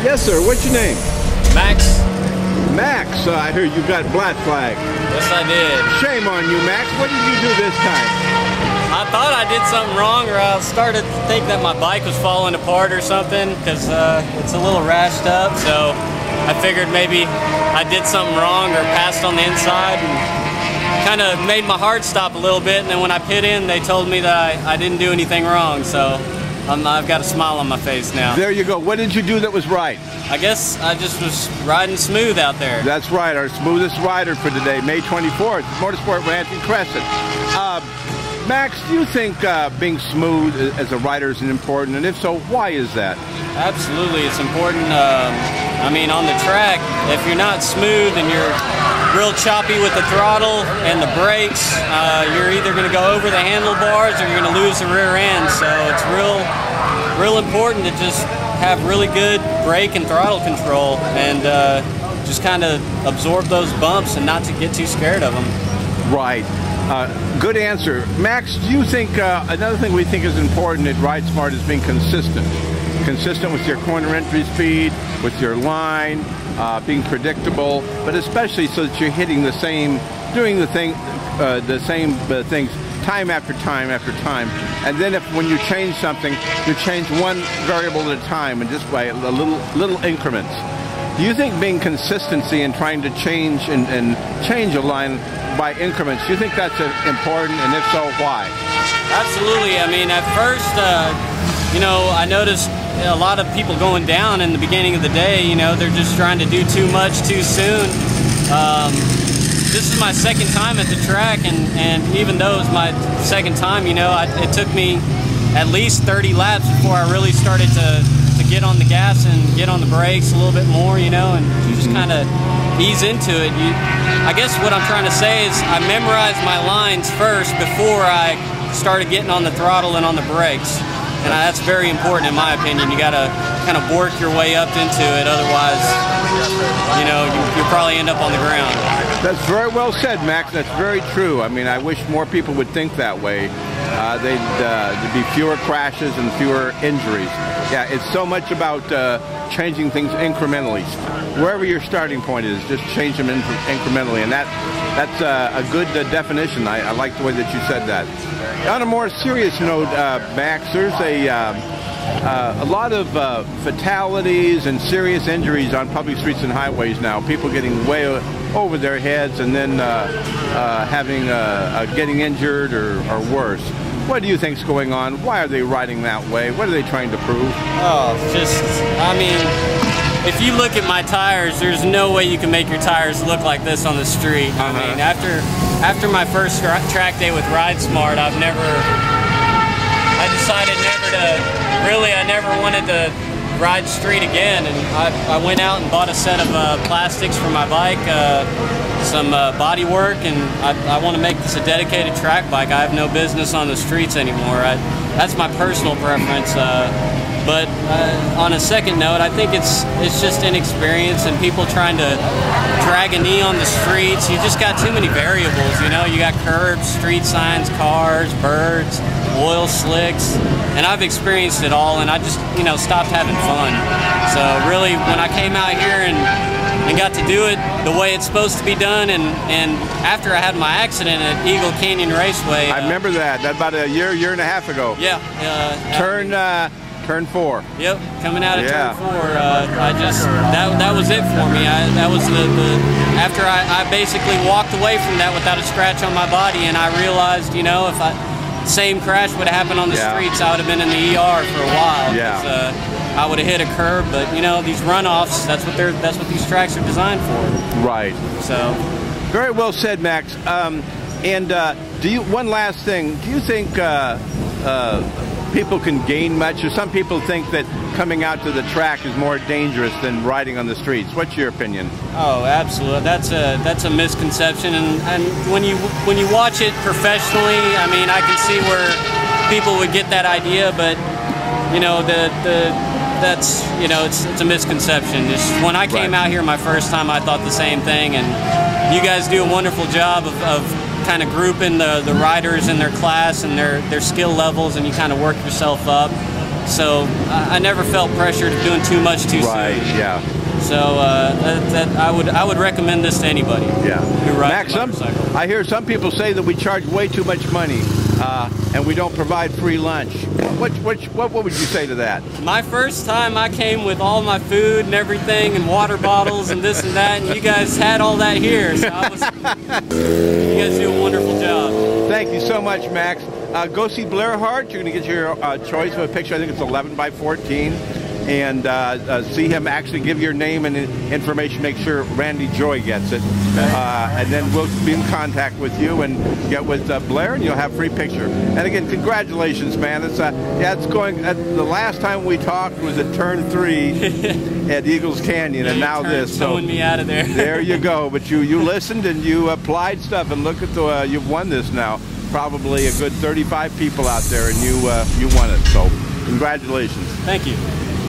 Yes, sir. What's your name? Max. Max, I hear you got black flag. Yes, I did. Shame on you, Max. What did you do this time? I thought I did something wrong, or I started to think that my bike was falling apart or something, because it's a little rashed up, so I figured maybe I did something wrong or passed on the inside, and kind of made my heart stop a little bit, and then when I pit in, they told me that I didn't do anything wrong, so I've got a smile on my face now. There you go. What did you do that was right? I guess I just was riding smooth out there. That's right. Our smoothest rider for today, May 24th, Motorsport Ranch and Crescent. Max, do you think being smooth as a rider is important? And if so, why is that? Absolutely, it's important. I mean, on the track, if you're not smooth and you're real choppy with the throttle and the brakes, you're either going to go over the handlebars or you're going to lose the rear end. So it's real important to just have really good brake and throttle control and just kind of absorb those bumps and not to get too scared of them. Right. Good answer. Max, do you think another thing we think is important at Ride Smart is being consistent? Consistent with your corner entry speed, with your line, being predictable, but especially so that you're hitting the same, doing the same things time after time after time. And then when you change something, you change one variable at a time and just by little increments. Do you think being consistency and trying to change and change a line by increments, do you think that's important, and if so, why? Absolutely. I mean, at first, you know, I noticed a lot of people going down in the beginning of the day. You know, they're just trying to do too much too soon. This is my second time at the track, and even though it's my second time, you know, it took me at least 30 laps before I really started to get on the gas and get on the brakes a little bit more, you know, and you just kind of ease into it. I guess what I'm trying to say is I memorized my lines first before I started getting on the throttle and on the brakes. And that's very important in my opinion. You got to kind of work your way up into it, otherwise, you know, you'll probably end up on the ground. That's very well said, Max. That's very true. I mean, I wish more people would think that way. There'd be fewer crashes and fewer injuries. Yeah, it's so much about changing things incrementally. Wherever your starting point is, just change them incrementally, and that's a good definition. I like the way that you said that. On a more serious note, Max, there's a lot of fatalities and serious injuries on public streets and highways now. People getting way over their heads and then getting injured or worse. What do you think's going on? Why are they riding that way? What are they trying to prove? Oh, I mean, if you look at my tires, there's no way you can make your tires look like this on the street. I mean, after my first track day with Ride Smart, I decided I never wanted to ride street again, and I went out and bought a set of plastics for my bike, some body work, and I want to make this a dedicated track bike. I have no business on the streets anymore. That's my personal preference. But on a second note, I think it's just inexperience and people trying to drag a knee on the streets. You just got too many variables, you know. You got curbs, street signs, cars, birds, oil slicks, and I've experienced it all, and I just, you know, stopped having fun. So really, when I came out here and got to do it the way it's supposed to be done, and after I had my accident at Eagle Canyon Raceway. I remember that about a year and a half ago. Yeah. Turn 4. Yep, coming out of turn 4. That was it for me. That was after I basically walked away from that without a scratch on my body, and I realized, you know, if same crash would have happened on the streets, I would have been in the ER for a while. Yeah. I would have hit a curb, but you know, these runoffs, that's what these tracks are designed for. Right. So. Very well said, Max. One last thing, do you think people can gain much, or some people think that coming out to the track is more dangerous than riding on the streets? What's your opinion? Oh, absolutely. That's a misconception, and when you watch it professionally, I mean, I can see where people would get that idea, but you know, that's, you know, it's a misconception. When I came out here my first time, I thought the same thing, and you guys do a wonderful job of kind of grouping the riders in their class and their skill levels, and you kind of work yourself up. So I never felt pressured of doing too much too soon. Right, yeah. So I would recommend this to anybody. Yeah. Who rides Max, a motorcycle. I hear some people say that we charge way too much money and we don't provide free lunch. What would you say to that? My first time I came with all my food and everything and water bottles and this and that, and you guys had all that here. So you guys do a wonderful job. Thank you so much, Max. Go see Blair Hart. You're going to get your choice of a picture. I think it's 11 by 14. And see him actually give your name and information. Make sure Randy Joy gets it. And then we'll be in contact with you and get with Blair, and you'll have a free picture. And again, congratulations, man. It's it's going. The last time we talked was at turn 3 at Eagles Canyon, and now this. So towing me out of there. There you go. But you listened and you applied stuff, and look at the you've won this now. Probably a good 35 people out there, and you won it. So congratulations. Thank you.